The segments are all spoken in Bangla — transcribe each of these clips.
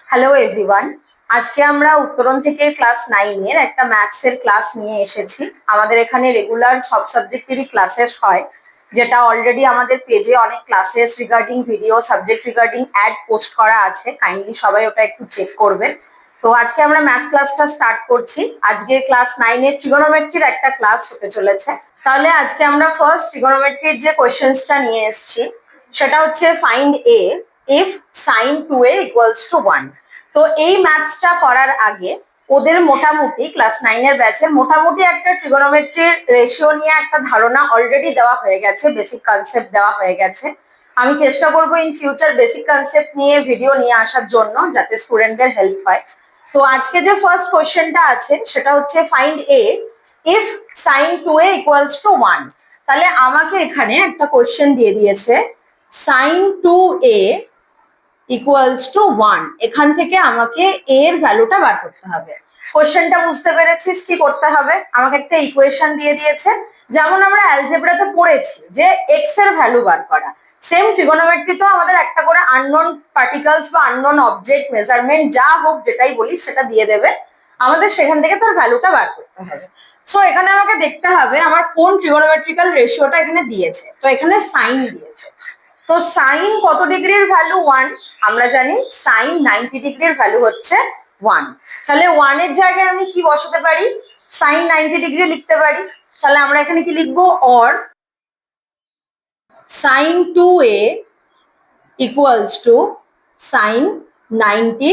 হ্যালো এভরিওয়ান, আজকে আমরা উত্তরণ থেকে ক্লাস 9 এর একটা ম্যাথসের ক্লাস নিয়ে এসেছি। আমাদের এখানে রেগুলার সব সাবজেক্টেরই ক্লাসেস হয়, যেটা অলরেডি আমাদের পেজে অনেক classes regarding video subject regarding add post করা আছে। কাইন্ডলি সবাই ওটা একটু চেক করবেন। তো আজকে আমরা ম্যাথস ক্লাসটা স্টার্ট করছি। আজকে ক্লাস 9 এর ট্রিগোনোমেট্রির একটা ক্লাস হতে চলেছে। তাহলে আজকে আমরা ফার্স্ট ট্রিগোনোমেট্রির যে কোশ্চেন্সটা নিয়ে এসেছি সেটা হচ্ছে find a if sin 2a equals to 1। তো এই ম্যাথসটা করার আগে ওদের মোটামুটি ক্লাস 9 এর ব্যাচের মোটামুটি একটা ট্রিগোনোমেট্রির রেশিও নিয়ে একটা ধারণা অলরেডি দেওয়া হয়ে গেছে, বেসিক কনসেপ্ট দেওয়া হয়ে গেছে। আমি চেষ্টা করব ইন ফিউচার বেসিক কনসেপ্ট নিয়ে ভিডিও নিয়ে আসার জন্য, যাতে স্টুডেন্টদের হেল্প হয়। তো আজকে যে ফার্স্ট কোশ্চেনটা আছে সেটা হচ্ছে find a if sin 2a equals to 1। তাহলে আমাকে এখানে একটা কোশ্চেন দিয়ে দিয়েছে sin 2a ইকুয়ালস টু 1। এখান থেকে আমাকে a এর ভ্যালুটা বার করতে হবে। কোশ্চেনটা বুঝতে পেরেছিস কি করতে হবে? আমাকে একটা ইকুয়েশন দিয়ে দিয়েছে, যেমন আমরা অ্যালজেব্রাতে পড়েছি যে x এর ভ্যালু বার করা। সেম ট্রিগোনোমেট্রিতেও আমাদের একটা করে আননোন পার্টিকলস বা আননোন অবজেক্ট মেজারমেন্ট যা হোক যেটাই বলি সেটা দিয়ে দেবে, আমাদের সেখান থেকে তার ভ্যালুটা বার করতে হবে। সো এখানে আমাকে দেখতে হবে আমার কোন ট্রিগোনোমেট্রিক্যাল রেশিওটা এখানে দিয়েছে। তো এখানে সাইন দিয়েছে। তো সাইন কত ডিগ্রির ভ্যালু 1? আমরা জানি সাইন 90 ডিগ্রির ভ্যালু হচ্ছে 1। তাহলে 1 এর জায়গায় আমি কি বসাতে পারি? সাইন 90 ডিগ্রি লিখতে পারি। তাহলে আমরা এখানে কি লিখবো? Or sine 2a equals to sine 90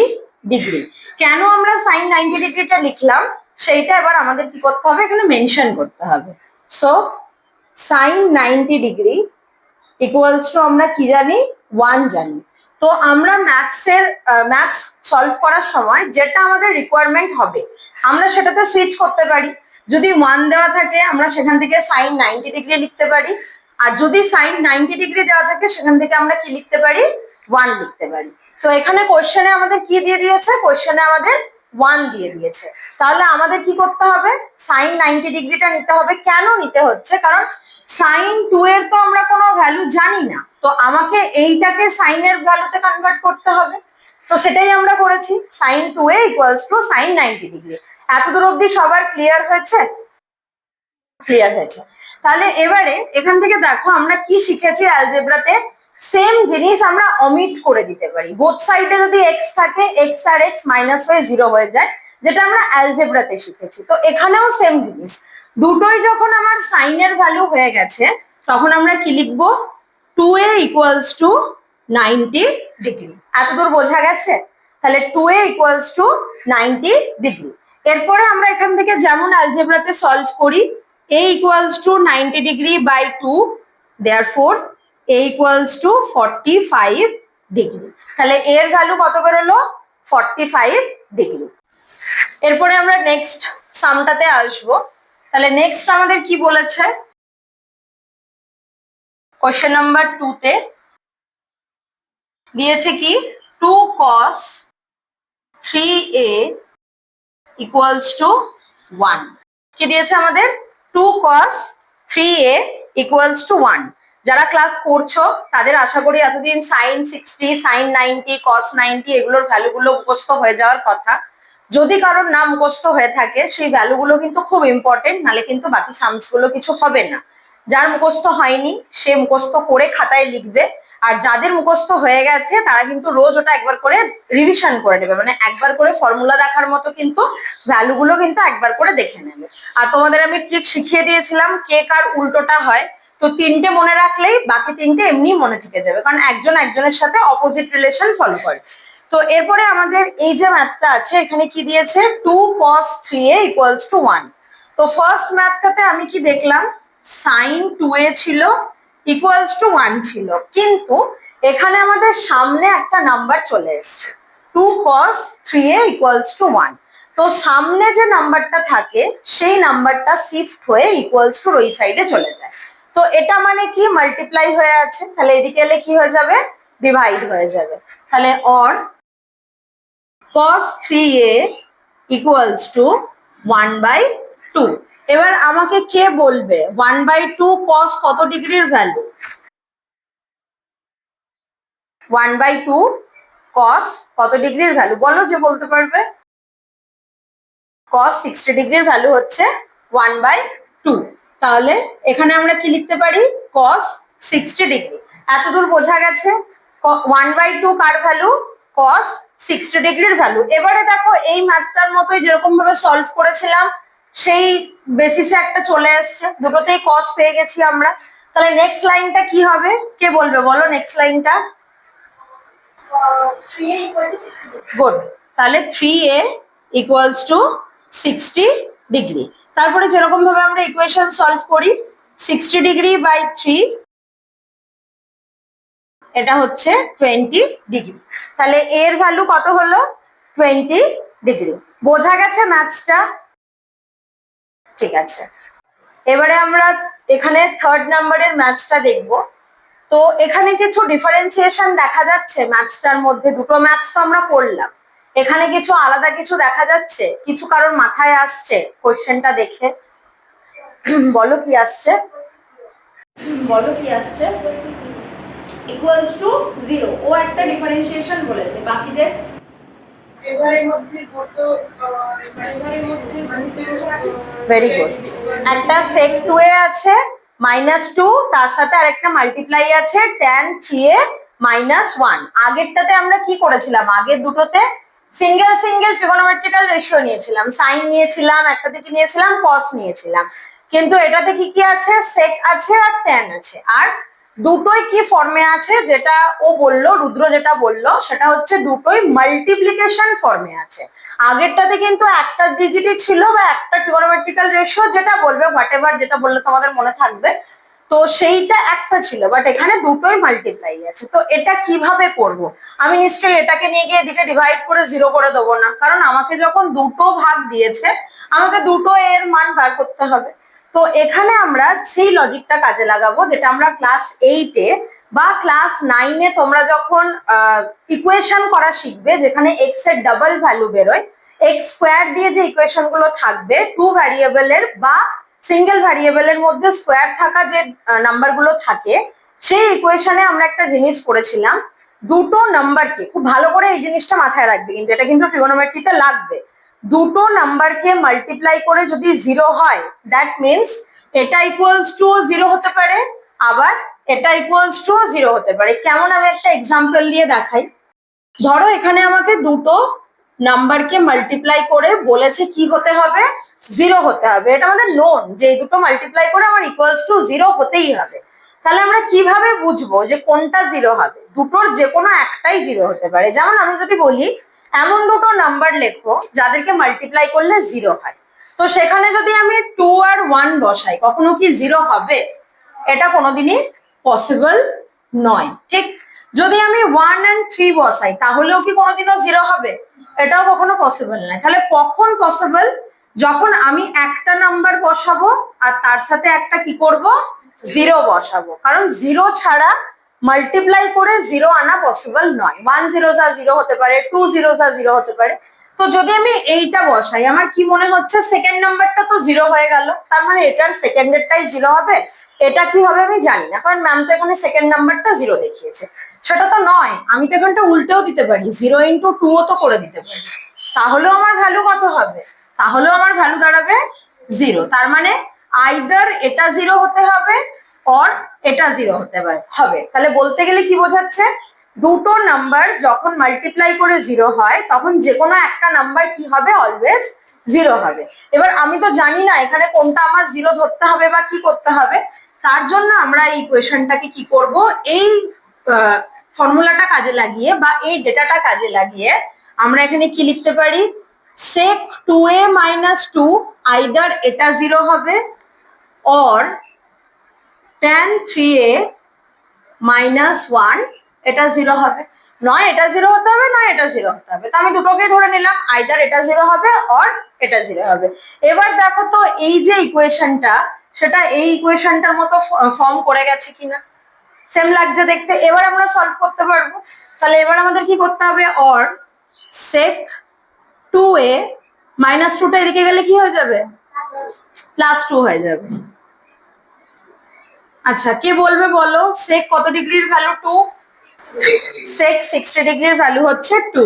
degree. কেন আমরা সাইন 90 ডিগ্রিটা লিখলাম সেইটা এবার আমাদের কি করতে হবে, এখানে মেনশন করতে হবে। So sine 90 degree equals to আমরা কি জানি? 1 জানি। তো আমরা ম্যাথস সলভ করার সময় যেটা আমাদের রিকোয়ারমেন্ট হবে আমরা সেটাতে সুইচ করতে পারি। যদি 1 দেওয়া থাকে আমরা সেখান থেকে সাইন 90 ডিগ্রি লিখতে পারি, আর যদি সাইন 90 ডিগ্রি দেওয়া থাকে সেখান থেকে আমরা কি লিখতে পারি? 1 লিখতে পারি। তো এখানে কোশ্চেনে আমাদের কি দিয়ে দিয়েছে? কোশ্চেনে আমাদের 1 দিয়ে দিয়েছে। তাহলে আমাদের কি করতে হবে? সাইন 90 ডিগ্রিটা নিতে হবে। কেন নিতে হচ্ছে? কারণ সাইন 2 এর তো আমরা কোনো ভ্যালু জানি না, তো আমাকে এইটাকে সাইনের ভ্যালুতে কনভার্ট করতে হবে। তো সেটাই আমরা করেছি, sine 2a equals to sine 90 degree. এতদূর অবধি সবার ক্লিয়ার হয়েছে? ক্লিয়ার হয়েছে। তাহলে এবারে এখান থেকে দেখো আমরা কি শিখেছি অ্যালজেব্রাতে। সেম জিনিস আমরা অমিট করে দিতে পারি। বোথ সাইডে যদি এক্স থাকে, এক্স আর এক্স মাইনাস হয়ে 0 হয়ে যায়, যেটা আমরা অ্যালজেব্রাতে শিখেছি। তো এখানেও সেম জিনিস, দুটোই যখন আমার সাইনের ভ্যালু হয়ে গেছে তখন আমরা কি লিখবো? 2a equals two 90 degree. এতদূর বোঝা গেছে? তাহলে 2a ইকুয়ালস টু 90 ডিগ্রি। এরপরে আমরা এখান থেকে যেমন অ্যালজেব্রাতে সলভ করি, a equals to 90 degree by 2, therefore a equals to 45 degree। তাহলে a এর ভ্যালু কত বেরোলো? 45 ডিগ্রি। এরপরে আমরা নেক্সট সামটাতে আসবো। তাহলে নেক্সট আমাদের কি বলেছে? কোশ্চেন নাম্বার 2 তে দিয়েছে কি? 2 cos 3a equals to 1। কি দিয়েছে আমাদের? 2 cos 3a equals to 1। যারা ক্লাস করছো তাদের আশা করি এতদিন সাইন 60, সাইন 90, cos 90 এগুলোর ভ্যালুগুলো মুখস্থ হয়ে যাওয়ার কথা। যদি কারোর না মুখস্থ হয়ে থাকে সেই ভ্যালুগুলো কিন্তু খুব ইম্পর্টেন্ট, নালে কিন্তু বাকি সামস গুলো কিছু হবে না। যার মুখস্থ হয়নি সে মুখস্থ করে খাতায় লিখবে, আর যাদের মুখস্থ হয়ে গেছে তারা কিন্তু রোজ ওটা একবার করে রিভিশন করে নেবে, মানে একবার করে ফর্মুলা দেখার মতো কিন্তু ভ্যালুগুলো কিন্তু একবার করে দেখে নেবে। আর তোমাদের আমি ট্রিক শিখিয়ে দিয়েছিলাম কে কার উল্টোটা হয়, তো 3টে মনে রাখলেই বাকি 3টে এমনি মনে থেকে যাবে, কারণ একজন একজনের সাথে অপোজিট রিলেশন ফলো করে। তো এরপরে আমাদের এই যে ম্যাথটা আছে এখানে কি দিয়েছে? 2 cos 3a equals to 1। তো ফার্স্ট ম্যাথটাতে আমি কি দেখলাম? সাইন 2a ছিল ইকুয়ালস টু 1 ছিল, কিন্তু এখানে আমাদের সামনে একটা নাম্বার চলে এসছে 2 cos 3a equals to 1। তো সামনে যে নাম্বারটা থাকে সেই নাম্বারটা শিফট হয়ে ইকুয়ালস টু ওই সাইডে চলে যায়। তো এটা মানে কি? মাল্টিপ্লাই হয়ে আছে, তাহলে এদিকে এলে কি হয়ে যাবে? ডিভাইড হয়ে যাবে। তাহলে or cos 3a equals to 1/2। এবার আমাকে কে বলবে 1/2 cos কত ডিগ্রির ভ্যালু? 1/2 কস কত ডিগ্রির ভ্যালু বলো, যে বলতে পারবে। কস 60 ডিগ্রির ভ্যালু হচ্ছে 1/2। তাহলে এখানে আমরা কি লিখতে পারি, কস 60 ডিগ্রি। এতদূর বোঝা গেছে। 1/2 কার ভ্যালু, কস 60 ডিগ্রির ভ্যালু। এবারে দেখো এই ম্যাথটার মতোই যেরকম ভাবে সলভ করেছিলাম সেই বেসিসে একটা চলে এসছে, দুটোতেই কস পেয়ে গেছি আমরা। তাহলে নেক্সট লাইনটা কি হবে, কে বলবে বলো নেক্সট লাইনটা। গুড। তাহলে 3a ইকুয়ালস টু 60 ডিগ্রি। তারপরে যেরকম ভাবে আমরা ইকুয়েশন সলভ করি, 60 ডিগ্রি বাই 3 এটা হচ্ছে 20 ডিগ্রি। তাহলে এর ভ্যালু কত হলো, 20 ডিগ্রি। বোঝা গেছে ম্যাথসটা? ঠিক আছে, এবারে আমরা এখানে থার্ড নাম্বারের ম্যাথসটা দেখবো। তো এখানে কিছু ডিফারেন্সিয়েশন দেখা যাচ্ছে ম্যাথসটার মধ্যে, দুটো ম্যাথস তো আমরা পড়লাম, এখানে কিছু আলাদা কিছু দেখা যাচ্ছে, কিছু কারোর মাথায় আসছে কোশ্চেনটা দেখে? বলো কি আসছে, বলো কি আসছে। ইকুয়ালস টু 0, ও একটা ডিফারেন্সিয়েশন বলেছে, বাকিদের ভেরি গুড। একটা sec 2a আছে -2, তার সাথে আরেকটা মাল্টিপ্লাই আছে tan 3a -1। আগেরটাতে আমরা কি করেছিলাম, আগের দুটোতে সিঙ্গেল সিঙ্গেল ট্রিগোনোমেট্রিক্যাল রেশিও নিয়েছিলাম, সাইন নিয়েছিলাম, একটা থেকে নিয়েছিলাম কস নিয়েছিলাম। কিন্তু এটাতে কি কি আছে, sec আছে আর tan আছে, আর দুটোই কি ফর্মে আছে, যেটা ও বললো, রুদ্র যেটা বললো সেটা হচ্ছে দুটোই মাল্টিপ্লিকেশন ফর্মে আছে। আগেরটাতে কিন্তু একটা ডিজিটই ছিল বা একটা ট্রিগোনোমেট্রিক্যাল রেশিও, যেটা বলবে হোয়াটএভার, যেটা বললে তোমাদের মনে থাকবে, তো সেইটা একটা ছিল, বাট এখানে দুটোই মাল্টিপ্লাই আছে। তো এটা কিভাবে করব, আমি নিশ্চয়ই এটাকে নিয়ে গিয়ে এদিকে ডিভাইড করে 0 করে দেবো না, কারণ আমাকে যখন দুটো ভাগ দিয়েছে আমাকে দুটো এর মান বার করতে হবে। তো এখানে আমরা সেই লজিকটা কাজে লাগাবো যেটা আমরা ক্লাস 8-এ বা ক্লাস 9-এ তোমরা যখন ইকুয়েশন করা শিখবে, যেখানে এক্স এর ডাবল ভ্যালু বেরোয়, এক্স স্কোয়ার দিয়ে যে ইকুয়েশন গুলো থাকবে, টু ভ্যারিয়েবলের বা সিঙ্গেল ভ্যারিয়েবলের মধ্যে স্কোয়ার থাকা যে নাম্বার গুলো থাকে, সেই ইকুয়েশনে আমরা একটা জিনিস করেছিলাম, দুটো নাম্বারকে, খুব ভালো করে এই জিনিসটা মাথায় রাখবে, কিন্তু এটা কিন্তু ট্রিগোনোমেট্রিতে লাগবে, দুটো নাম্বারকে মাল্টিপ্লাই করে যদি 0 হয়, দ্যাট মিনস এটা ইকুয়ালস টু 0 হতে পারে, আবার এটা ইকুয়ালস টু 0 হতে পারে। কেমন, আমি একটা এক্সাম্পল দিয়ে দেখাই। ধরো এখানে আমাকে দুটো নাম্বারকে মাল্টিপ্লাই করে বলেছে কি হতে হবে, 0 হতে হবে। এটা আমাদের নোন যে এই দুটো মাল্টিপ্লাই করে আমার ইকুয়ালস টু 0 হতেই হবে। তাহলে আমরা কিভাবে বুঝবো যে কোনটা 0 হবে, দুটোর যে কোনো একটাই 0 হতে পারে। যেমন আমি যদি বলি এমন দুটো নাম্বার লেখো যাদেরকে মাল্টিপ্লাই করলে 0 হয়, তো সেখানে যদি আমি 2 আর 1 বসাই, কখনো কি 0 হবে? এটা কোনোদিনই পসিবল নয়, ঠিক? যদি আমি 1 and 3 বসাই, তাহলেও কি কোনোদিনও 0 হবে? এটাও কখনো পসিবল নয়। তাহলে কখন পসিবল? যখন আমি একটা নাম্বার বসাবো আর তার সাথে একটা কি করব, 0 বসাবো, কারণ 0 ছাড়া মাল্টিপ্লাই করে 0 আনা পসিবল নয়। 1 0 যা 0 হতে পারে, 2 0 যা 0 হতে পারে। তো যদি আমি এইটা বসাই, আমার কি মনে হচ্ছে, সেকেন্ড নাম্বারটা তো 0 হয়ে গেল, তার মানে এটার সেকেন্ডেরটাই 0 হবে। এটা কি হবে আমি জানি না, কারণ ম্যাম তো এখানে সেকেন্ড নাম্বারটা 0 দেখিয়েছে। সেটা তো নয়, আমি তো এখানটা উল্টেও দিতে পারি, 0 ইন্টু 2 ও তো করে দিতে পারি, তাহলেও আমার ভ্যালু কত হবে, তাহলেও আমার ভ্যালু দাঁড়াবে 0। তার মানে আইদার এটা 0 হতে হবে অর এটা 0 হতে হবে। তাহলে বলতে গেলে কি বোঝাচ্ছে, দুটো নাম্বার যখন মাল্টিপ্লাই করে 0 হয়, তখন যে কোনো একটা নাম্বার কি হবে, অলওয়েজ 0 হবে। এবার আমি তো জানি না এখানে কোনটা আমার 0 ধরতে হবে বা কি করতে হবে, তার জন্য আমরা এই ইকুয়েশনটাকে কি করব, এই ফর্মুলাটা কাজে লাগিয়ে বা এই ডেটাটা কাজে লাগিয়ে আমরা এখানে কি লিখতে পারি, sec 2a - 2 আইদার এটা 0 হবে অর tan 3a - 1 এটা 0 হবে। নয় এটা 0 হতে হবে, নয় এটা 0 হতে হবে। তো আমি দুটোকেই ধরে নিলাম, আইদার এটা 0 হবে অর এটা 0 হবে। এবার দেখো তো এই যে ইকুয়েশনটা, সেটা এই ইকুয়েশনটার মতো ফর্ম করে গেছে কিনা, সেম লাগছে দেখতে। এবার আমরা সলভ করতে পারবো। তাহলে এবার আমাদের কি করতে হবে, অর sec 2a - 2টা এদিকে গেলে কি হয়ে যাবে, +2 হয়ে যাবে। আচ্ছা কে বলবে বলো, sec কত ডিগ্রির ভ্যালু 2? sec 60 ডিগ্রির ভ্যালু হচ্ছে 2।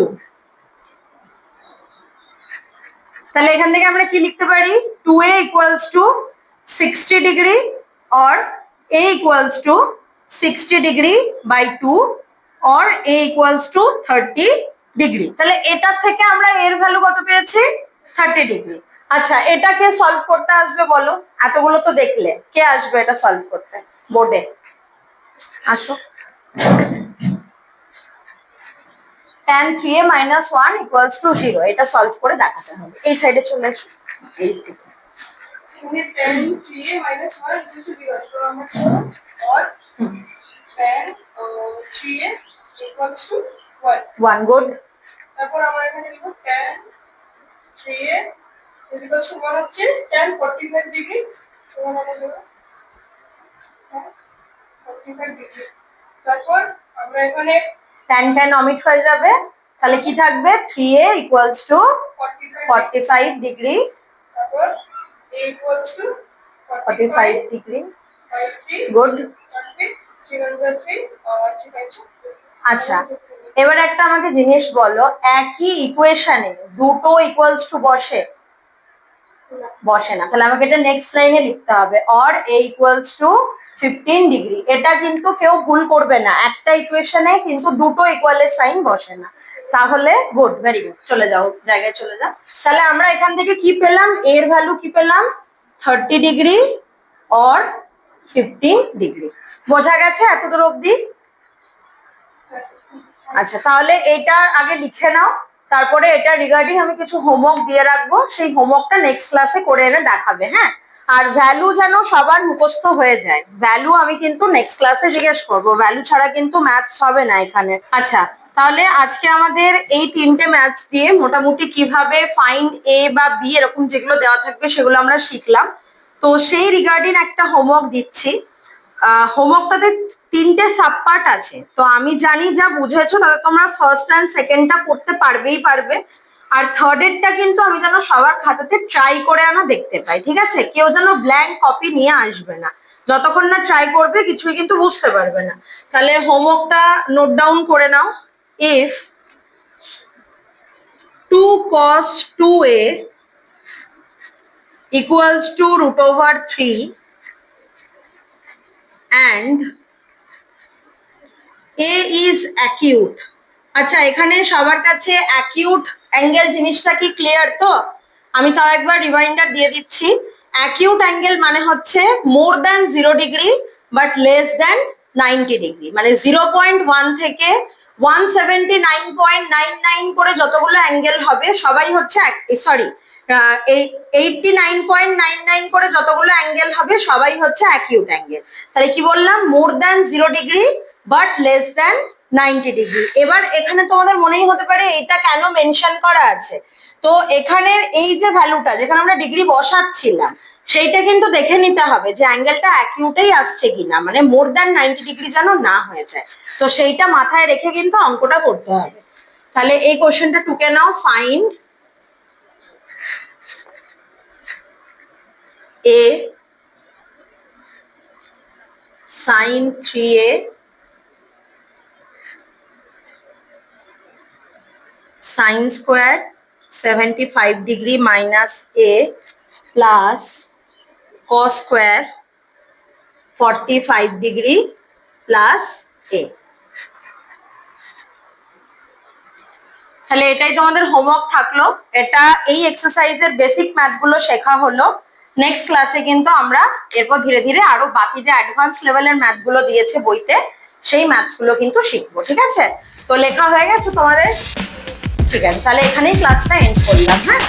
তাহলে এখান থেকে আমরা কি লিখতে পারি, 2a equals to 60 degree or a equals to 60 degree by 2 or a equals to 30 degree. তাহলে এটার থেকে আমরা এর ভ্যালু কত পেয়েছি, 30 ডিগ্রি। আচ্ছা, এটাকে সলভ করতে আসবে বলো, এতগুলো তো দেখলে, কে আসবে এটা সলভ করতে বোর্ডে? আসো। tan 3a minus 1 equals to 0 এটা সলভ করে দেখাতে হবে। এই সাইডে চলে এসো। এই থেকে tan 3a minus 1 equals to 0 তো আমরা or tan 3a equals to 1 good। তারপর আমরা এখানে লিখব tan 3a equals to 1 হচ্ছে tan 45 ডিগ্রি, তখন আমরা লিখব 45 ডিগ্রি। তারপর আমরা এখানে tan অমিট হয়ে যাবে, তাহলে কি থাকবে, 3a equals to 45 ডিগ্রি, তারপর a equals to 45 degree, by 3 good. 3 আচ্ছা, এবার একটা আমাকে জিনিস বলো, একই ইকুয়েশনে দুটো ইকুয়ালস টু বসে? বসে না। তাহলে আমাকে এটা নেক্সট লাইনে লিখতে হবে, or a equals to 15 degree. এটা কিন্তু কেউ ভুল করবে না, একটা ইকুয়েশনে কিন্তু দুটো ইকুয়ালের সাইন বসে না। তাহলে গুড, ভেরি গুড, চলে যাও জায়গায় চলে যাও। তাহলে আমরা এখান থেকে কি পেলাম, এর ভ্যালু কি পেলাম, 30 ডিগ্রি অর 15 ডিগ্রি। বোঝা গেছে এতদূর অবধি? আচ্ছা, তাহলে এটা আগে লিখে নাও, তারপরে এটা রিগার্ডিং আমি কিছু হোমওয়ার্ক দিয়ে রাখবো, সেই হোমওয়ার্কটা নেক্সট ক্লাসে করে এনে দেখাবে। হ্যাঁ, আর ভ্যালু যেন সবার মুখস্থ হয়ে যায়, ভ্যালু আমি কিন্তু নেক্সট ক্লাসে জিজ্ঞেস করবো, ভ্যালু ছাড়া কিন্তু ম্যাথস হবে না এখানে। আচ্ছা, তাহলে আজকে আমাদের এই তিনটে ম্যাথস দিয়ে মোটামুটি কিভাবে ফাইন্ড এ বা বি এরকম যেগুলো দেওয়া থাকবে সেগুলো আমরা শিখলাম। তো সেই রিগার্ডিং একটা হোমওয়ার্ক দিচ্ছি। হোমওয়ার্কটাতে তিনটে সাব পার্ট আছে, তো আমি জানি যা বুঝেছো তাতে তোমরা ফার্স্ট অ্যান্ড সেকেন্ডটা করতে পারবে, আর থার্ডেরটা কিন্তু আমি যেন সবার খাতাতে ট্রাই করে আনা দেখতে পাই, ঠিক আছে? কেউ যেন ব্ল্যাঙ্ক কপি নিয়ে আসবে না, যতক্ষণ না ট্রাই করবে কিছুই কিন্তু বুঝতে পারবে না। তাহলে হোমওয়ার্কটা নোট ডাউন করে নাও। If 2 cos 2a equals to √3 and a is acute। আচ্ছা, এখানে সবার কাছে অ্যাকিউট অ্যাঙ্গেল জিনিসটা কি ক্লিয়ার? তো আমি তাও একবার রিমাইন্ডার দিয়ে দিচ্ছি। অ্যাকিউট অ্যাঙ্গেল মানে হচ্ছে more than 0 degree but less than 90 degree, মানে 0.1 থেকে 179.99 করে যতগুলো অ্যাঙ্গেল হবে সবাই হচ্ছে, সরি, 89.99 করে যতগুলো অ্যাঙ্গেল হবে সবাই হচ্ছে অ্যাকিউট অ্যাঙ্গেল। তাহলে কি বললাম, more than 0 degree but less than 90 degree. এবার এখানে তোমাদের মনেই হতে পারে এটা কেন মেনশন করা আছে, তো এখানের এই যে ভ্যালুটা যেখানে আমরা ডিগ্রি বসাচ্ছিলাম সেইটা কিন্তু দেখে নিতে হবে যে অ্যাঙ্গেলটা অ্যাকিউটেই আসছে কিনা, মানে মোর দ্যান 90 ডিগ্রি যেন না হয়ে যায়। তো সেইটা মাথায় রেখে কিন্তু অঙ্কটা করতে হবে। তাহলে এই কোশ্চেনটা টুকে নাও, find a sin 3a sin square 75 degree minus a plus cos square 45 degree plus a। তাহলে এটাই তোমাদের হোমওয়ার্ক থাকলো। এটা এই এক্সারসাইজের বেসিক ম্যাথ গুলো শেখা হলো। নেক্সট ক্লাসে কিন্তু আমরা এরপর ধীরে ধীরে আরো বাকি যে অ্যাডভান্স লেভেলের ম্যাথ গুলো দিয়েছে বইতে সেই ম্যাথস গুলো কিন্তু শিখবো, ঠিক আছে? তো লেখা হয়ে গেছে তোমাদের? ঠিক আছে, তাহলে এখানেই ক্লাসটা এন্ড করলাম। হ্যাঁ।